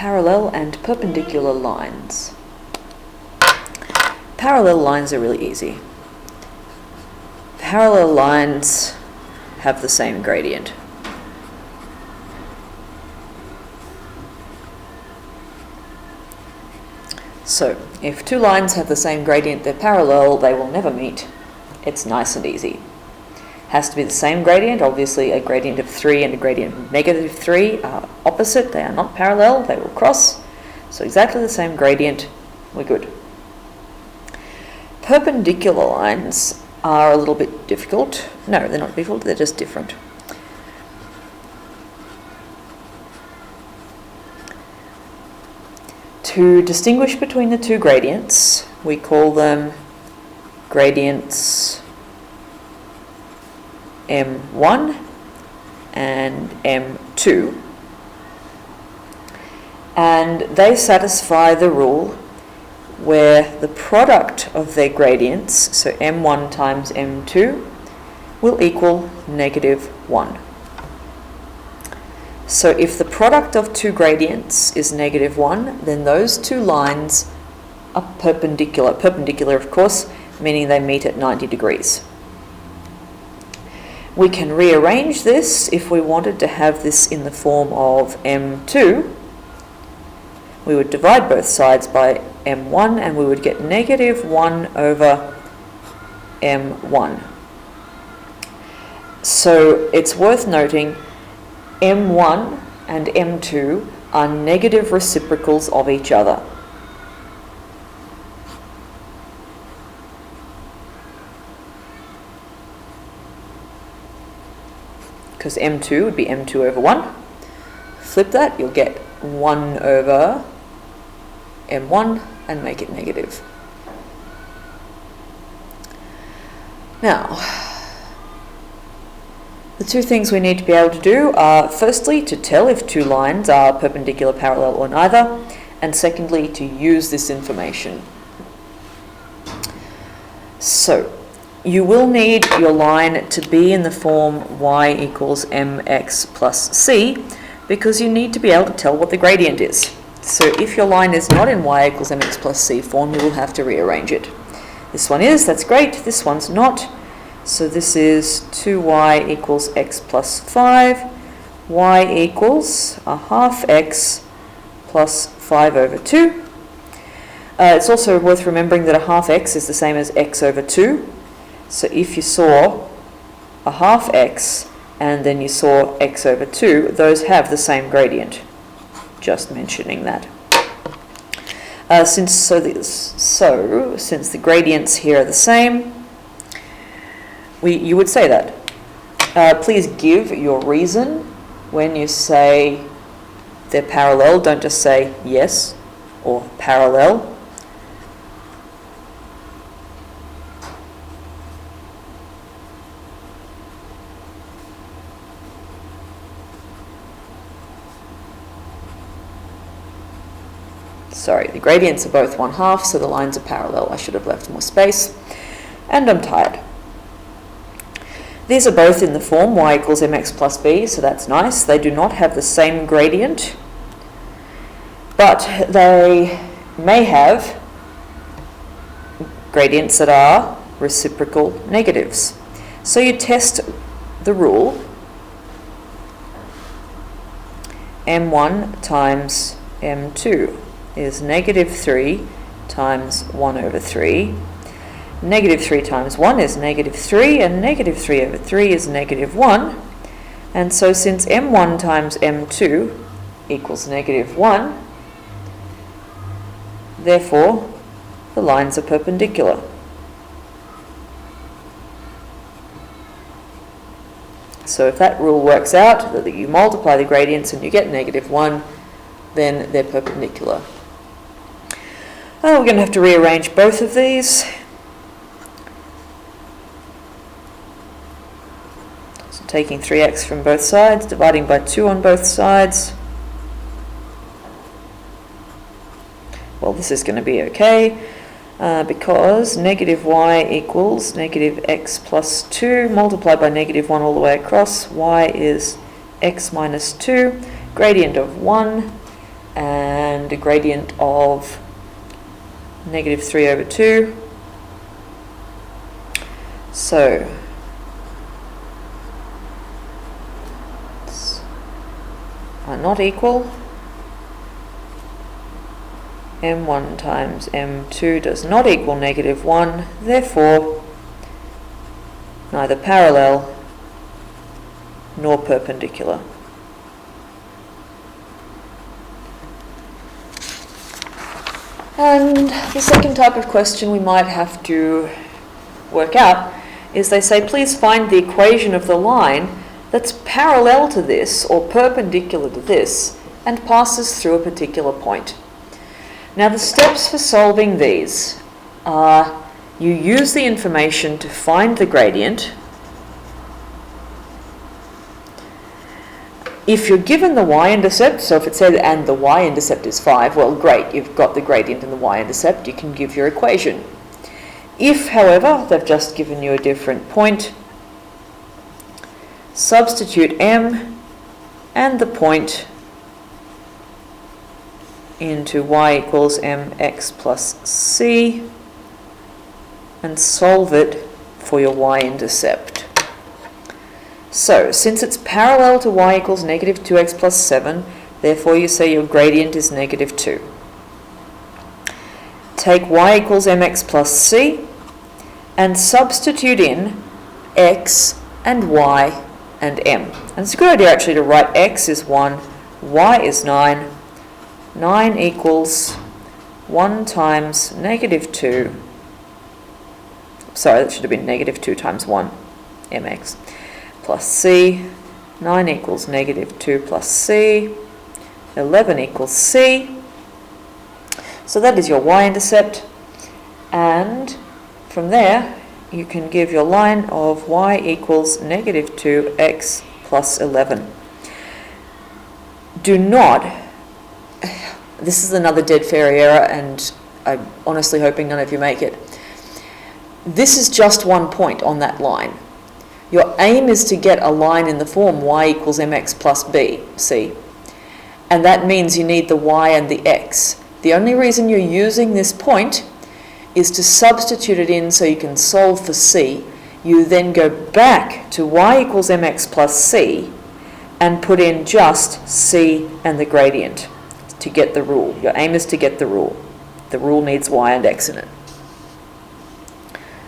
Parallel and perpendicular lines. Parallel lines are really easy. Parallel lines have the same gradient. So, if two lines have the same gradient, they're parallel, they will never meet. It's nice and easy. Has to be the same gradient. Obviously, a gradient of 3 and a gradient of negative 3 are opposite. They are not parallel. They will cross. So exactly the same gradient. We're good. Perpendicular lines are a little bit difficult. No, they're not difficult. They're just different. To distinguish between the two gradients, we call them gradients M1 and M2, and they satisfy the rule where the product of their gradients, so M1 times M2, will equal negative 1. So if the product of two gradients is negative 1, then those two lines are perpendicular. Perpendicular, of course, meaning they meet at 90 degrees. We can rearrange this if we wanted to have this in the form of M2. We would divide both sides by M1 and we would get negative 1 over M1. So it's worth noting M1 and M2 are negative reciprocals of each other. Because M2 would be M2 over 1. Flip that, you'll get 1 over M1 and make it negative. Now, the two things we need to be able to do are, firstly, to tell if two lines are perpendicular, parallel, or neither, and secondly, to use this information. So, you will need your line to be in the form y equals mx plus c, because you need to be able to tell what the gradient is. So if your line is not in y equals mx plus c form, you will have to rearrange it. This one is, that's great. This one's not. So this is 2y equals x plus 5. Y equals a half x plus 5 over 2. It's also worth remembering that a half x is the same as x over 2. So if you saw a half x and then you saw x over 2, those have the same gradient. Just mentioning that. Since the gradients here are the same, you would say that. Please give your reason when you say they're parallel. Don't just say yes or parallel. Sorry, the gradients are both 1/2, so the lines are parallel. I should have left more space. And I'm tired. These are both in the form y equals mx plus b, so that's nice. They do not have the same gradient, but they may have gradients that are reciprocal negatives. So you test the rule. M1 times M2 is negative 3 times 1 over 3. Negative 3 times 1 is negative 3, and negative 3 over 3 is negative 1. And so since M1 times M2 equals negative 1, therefore the lines are perpendicular. So if that rule works out, that you multiply the gradients and you get negative 1, then they're perpendicular. We're going to have to rearrange both of these. So taking 3x from both sides, dividing by 2 on both sides. Well, this is going to be okay, because negative y equals negative x plus 2 multiplied by negative 1 all the way across. Y is x minus 2, gradient of 1 and a gradient of negative 3 over 2. So are not equal. M1 times M2 does not equal negative 1, therefore neither parallel nor perpendicular. And the second type of question we might have to work out is they say, please find the equation of the line that's parallel to this or perpendicular to this and passes through a particular point. Now the steps for solving these are you use the information to find the gradient. If you're given the y-intercept, so if it said and the y-intercept is 5, well great, you've got the gradient and the y-intercept, you can give your equation. If, however, they've just given you a different point, substitute m and the point into y equals mx plus c and solve it for your y-intercept. So, since it's parallel to y equals negative 2x plus 7, therefore you say your gradient is negative 2. Take y equals mx plus c and substitute in x and y and m. And it's a good idea actually to write x is 1, y is 9, 9 equals 1 times negative 2, sorry that should have been negative 2 times 1, mx, plus c, 9 equals negative 2 plus c, 11 equals c. So that is your y-intercept, and from there you can give your line of y equals negative 2x plus 11. Do not, this is another dead fairy error and I'm honestly hoping none of you make it. This is just one point on that line. Your aim is to get a line in the form y equals mx plus b, c, and that means you need the y and the x. The only reason you're using this point is to substitute it in so you can solve for c. You then go back to y equals mx plus c and put in just c and the gradient to get the rule. Your aim is to get the rule. The rule needs y and x in it.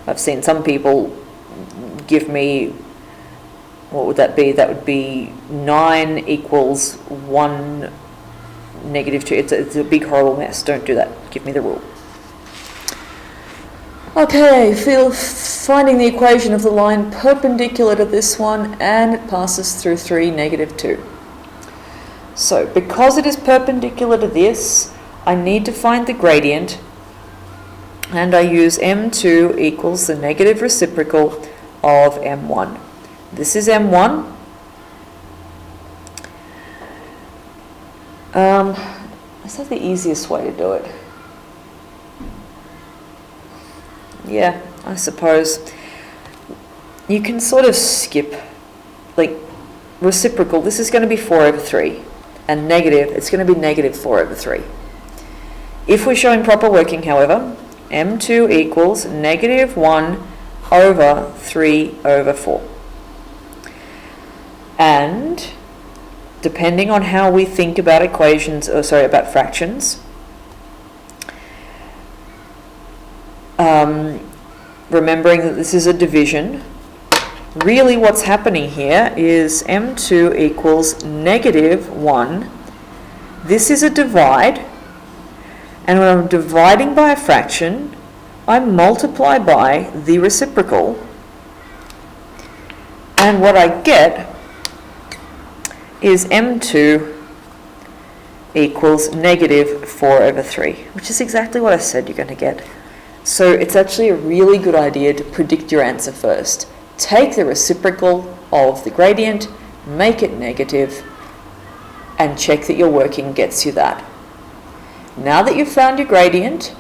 I've seen some people give me, what would that be? That would be 9 equals 1 negative 2. It's a big horrible mess. Don't do that. Give me the rule. Okay, finding the equation of the line perpendicular to this one, and it passes through 3, negative 2. So, because it is perpendicular to this, I need to find the gradient, and I use m2 equals the negative reciprocal of m1. This is m1. Is that the easiest way to do it? Yeah, I suppose. You can sort of skip, like, reciprocal, this is going to be 4 over 3, and negative, it's going to be negative 4 over 3. If we're showing proper working, however, m2 equals negative 1 over 3 over 4. And depending on how we think about equations, about fractions, remembering that this is a division, really what's happening here is m2 equals negative 1. This is a divide, and when I'm dividing by a fraction, I multiply by the reciprocal, and what I get is m2 equals negative 4 over 3, which is exactly what I said you're going to get. So it's actually a really good idea to predict your answer first. Take the reciprocal of the gradient, make it negative, and check that your working gets you that. Now that you've found your gradient,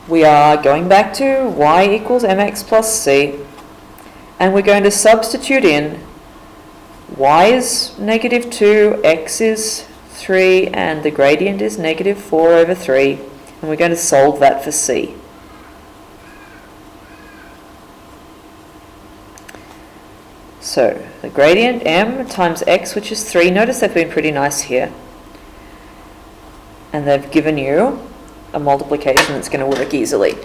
we are going back to y equals mx plus c, and we're going to substitute in y is negative 2, x is 3, and the gradient is negative 4 over 3, and we're going to solve that for c. So the gradient m times x, which is 3, notice they've been pretty nice here. And they've given you a multiplication that's going to work easily.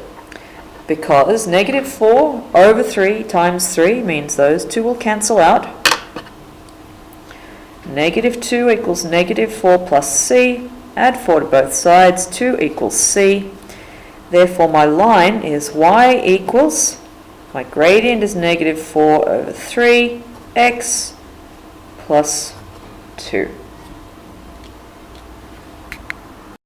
Because negative 4 over 3 times 3 means those two will cancel out. Negative 2 equals negative 4 plus c. Add 4 to both sides. 2 equals c. Therefore my line is y equals, my gradient is negative 4 over 3 x plus 2.